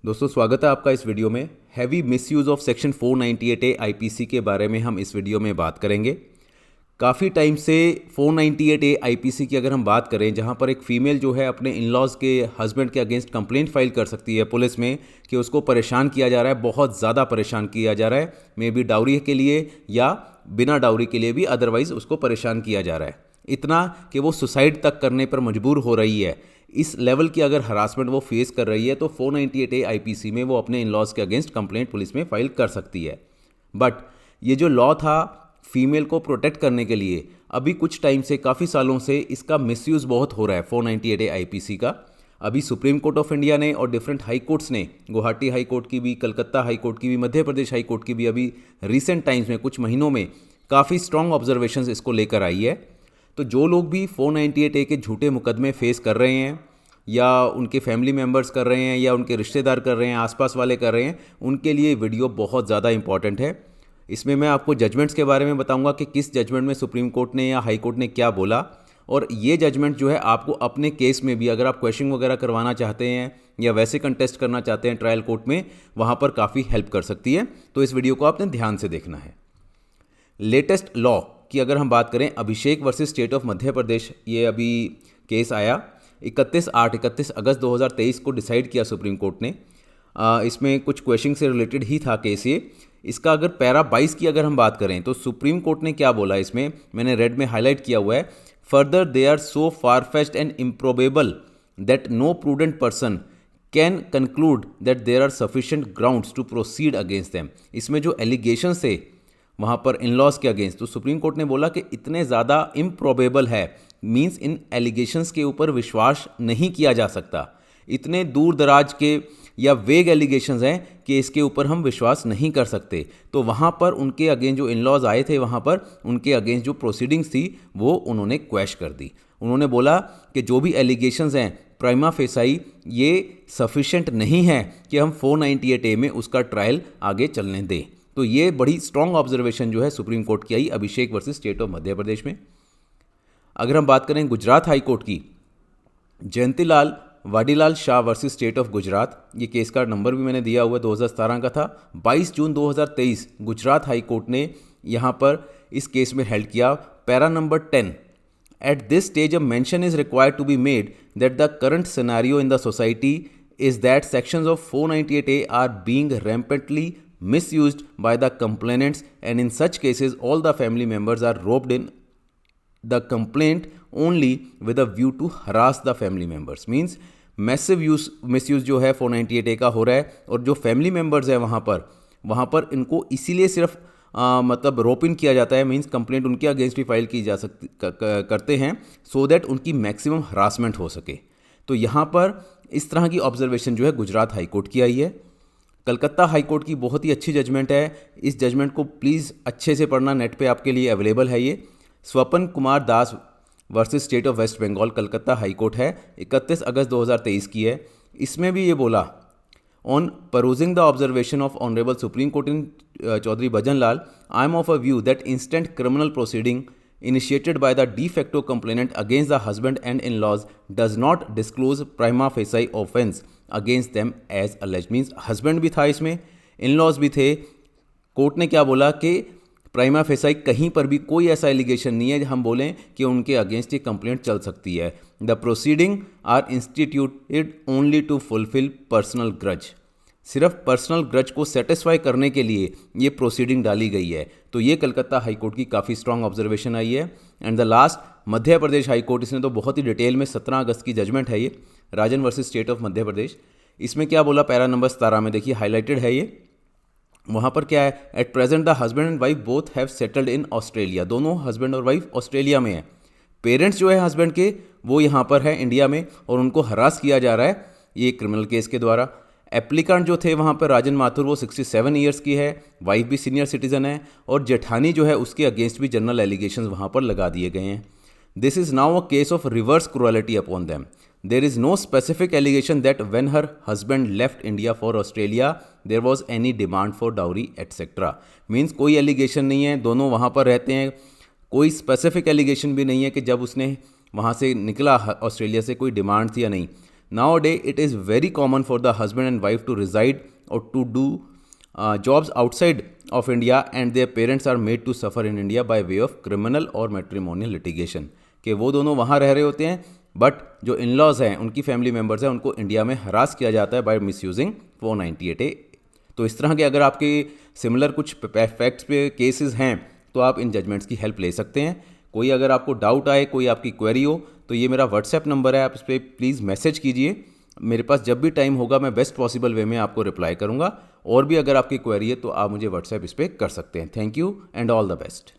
दोस्तों स्वागत है आपका इस वीडियो में। Heavy misuse of section 498A IPC के बारे में हम इस वीडियो में बात करेंगे। काफ़ी टाइम से 498A आईपीसी की अगर हम बात करें, जहां पर एक फ़ीमेल जो है अपने इन लॉज़ के हस्बैंड के अगेंस्ट कंप्लेंट फाइल कर सकती है पुलिस में कि उसको परेशान किया जा रहा है, बहुत ज़्यादा परेशान किया जा रहा है, मे बी डाउरी के लिए या बिना डाउरी के लिए भी अदरवाइज़ उसको परेशान किया जा रहा है, इतना कि वो सुसाइड तक करने पर मजबूर हो रही है। इस लेवल की अगर हरासमेंट वो फेस कर रही है तो 498A आईपीसी में वो अपने इन लॉज़ के अगेंस्ट कंप्लेंट पुलिस में फाइल कर सकती है। बट ये जो लॉ था फीमेल को प्रोटेक्ट करने के लिए, अभी कुछ टाइम से, काफ़ी सालों से इसका मिसयूज़ बहुत हो रहा है 498A आईपीसी का। अभी सुप्रीम कोर्ट ऑफ इंडिया ने और डिफरेंट हाई कोर्ट्स ने, गुवाहाटी हाई कोर्ट की भी, कलकत्ता हाई कोर्ट की भी, मध्य प्रदेश हाई कोर्ट की भी, अभी रिसेंट टाइम्स में कुछ महीनों में काफ़ी स्ट्रॉन्ग ऑब्जर्वेशंस इसको लेकर आई है। तो जो लोग भी 498A के झूठे मुकदमे फेस कर रहे हैं, या उनके फैमिली मेम्बर्स कर रहे हैं, या उनके रिश्तेदार कर रहे हैं, आसपास वाले कर रहे हैं, उनके लिए वीडियो बहुत ज़्यादा इंपॉर्टेंट है। इसमें मैं आपको जजमेंट्स के बारे में बताऊंगा कि किस जजमेंट में सुप्रीम कोर्ट ने या हाई कोर्ट ने क्या बोला, और ये जजमेंट जो है आपको अपने केस में भी, अगर आप क्वेश्चन वगैरह करवाना चाहते हैं या वैसे कंटेस्ट करना चाहते हैं ट्रायल कोर्ट में, वहाँ पर काफ़ी हेल्प कर सकती है। तो इस वीडियो को आपने ध्यान से देखना है। लेटेस्ट लॉ की अगर हम बात करें, अभिषेक versus state of Madhya Pradesh, ये अभी केस आया 31 अगस्त 2023 को डिसाइड किया सुप्रीम कोर्ट ने। इसमें कुछ क्वेश्चन से रिलेटेड ही था केस ये। इसका अगर पैरा 22 की अगर हम बात करें तो सुप्रीम कोर्ट ने क्या बोला, इसमें मैंने रेड में हाईलाइट किया हुआ है। Further they are so far fetched and improbable that no prudent person can conclude that there are sufficient grounds to proceed against them. इसमें जो एलिगेशन थे वहाँ पर इन लॉज के अगेंस्ट, तो सुप्रीम कोर्ट ने बोला कि इतने ज़्यादा इम्प्रोबेबल है, मींस इन एलिगेशंस के ऊपर विश्वास नहीं किया जा सकता। इतने दूर दराज के या वेग एलिगेशंस हैं कि इसके ऊपर हम विश्वास नहीं कर सकते। तो वहाँ पर उनके अगेंस्ट जो इन लॉज आए थे, वहाँ पर उनके अगेंस्ट जो प्रोसीडिंग्स थी वो उन्होंने क्वैश कर दी। उन्होंने बोला कि जो भी एलिगेशंस हैं प्राइमा फेसाई, ये सफिशेंट नहीं है कि हम 498A में उसका ट्रायल आगे चलने दें। तो ये बड़ी स्ट्रॉन्ग ऑब्जर्वेशन जो है सुप्रीम कोर्ट की आई अभिषेक versus state of Madhya Pradesh में। अगर हम बात करें गुजरात हाई कोर्ट की, Jayantilal Vadilal Shah versus state of Gujarat, ये केस का नंबर भी मैंने दिया हुआ है, 2017 का था। 22 जून 2023 गुजरात हाई कोर्ट ने यहाँ पर इस केस में हेल्ड किया। Para number 10, at this stage a mention is required to be made that the current scenario in the society is that sections of 498A are being rampantly misused by the complainants, and in such cases all the family members are roped in the complaint only with a view to harass the family members। means massive misuse जो है 498A का हो रहा है, और जो family members है वहाँ पर इनको इसीलिए सिर्फ मतलब रोप इन किया जाता है, मींस कंप्लेंट उनके अगेंस्ट भी फाइल की जा सकती करते हैं, सो दैट उनकी मैक्सिमम हरासमेंट हो सके। तो यहाँ पर इस तरह की ऑब्जर्वेशन जो है गुजरात हाई कोर्ट की आई है। कलकत्ता हाई कोर्ट की बहुत ही अच्छी जजमेंट है, इस जजमेंट को प्लीज़ अच्छे से पढ़ना, नेट पे आपके लिए अवेलेबल है। ये Swapan Kumar Das versus state of West Bengal, Calcutta high court है, 31 अगस्त 2023 की है। इसमें भी ये बोला, on perusing the observation of Honorable Supreme Court in Chaudhary Bhajan Lal, I am of a view that instant criminal proceeding initiated by the de facto complainant against the husband and in-laws does not disclose prima facie offence against them as alleged। means husband भी था इसमें, in-laws भी थे। Court ने क्या बोला कि prima facie कहीं पर भी कोई ऐसा एलिगेशन नहीं है हम बोलें कि उनके अगेंस्ट ये कंप्लेंट चल सकती है। The proceeding are instituted only to fulfil personal grudge, सिर्फ पर्सनल ग्रज को सेटिस्फाई करने के लिए ये प्रोसीडिंग डाली गई है। तो ये कलकत्ता हाई कोर्ट की काफ़ी स्ट्रांग ऑब्जर्वेशन आई है। And the last Madhya Pradesh high court, इसने तो बहुत ही डिटेल में 17 अगस्त की जजमेंट है ये, राजन versus state of Madhya Pradesh. इसमें क्या बोला, पैरा नंबर 17 में देखिए हाईलाइटेड है ये। वहाँ पर क्या है, at present the husband and wife both have settled in Australia, दोनों हस्बैंड और वाइफ ऑस्ट्रेलिया में है। पेरेंट्स जो है हस्बैंड के वो यहाँ पर है इंडिया में, और उनको हरास किया जा रहा है ये क्रिमिनल केस के द्वारा। एप्लीकेंट जो थे वहाँ पर राजन माथुर, वो 67 ईयर्स की है, वाइफ भी सीनियर सिटीजन है, और जेठानी जो है उसके अगेंस्ट भी जनरल एलिगेशंस वहाँ पर लगा दिए गए हैं। This is now a case of reverse cruelty upon them. There is no specific allegation that when her husband left India for Australia, there was any demand for dowry etc। Means कोई allegation नहीं है, दोनों वहाँ पर रहते हैं, कोई specific allegation भी नहीं है कि जब उसने वहाँ से निकला ऑस्ट्रेलिया से कोई डिमांड थी या नहीं। Now day it is very common for the husband and wife to reside or to do jobs outside of India and their parents are made to suffer in India by way of criminal or matrimonial litigation, कि वो दोनों वहाँ रह रहे होते हैं but जो in laws हैं, उनकी फैमिली मेम्बर्स हैं, उनको इंडिया में हरास किया जाता है बाय मिसयूजिंग 498A। तो इस तरह के अगर आपके सिमिलर कुछ फैक्ट्स पे केसेस हैं तो आप इन जजमेंट्स की हेल्प ले सकते हैं। कोई अगर आपको डाउट आए, कोई आपकी क्वेरी हो, तो ये मेरा व्हाट्सएप नंबर है, आप इस पर प्लीज़ मैसेज कीजिए। मेरे पास जब भी टाइम होगा मैं बेस्ट पॉसिबल वे में आपको रिप्लाई करूँगा। और भी अगर आपकी क्वेरी है तो आप मुझे व्हाट्सएप इस पर कर सकते हैं। Thank you and all the best.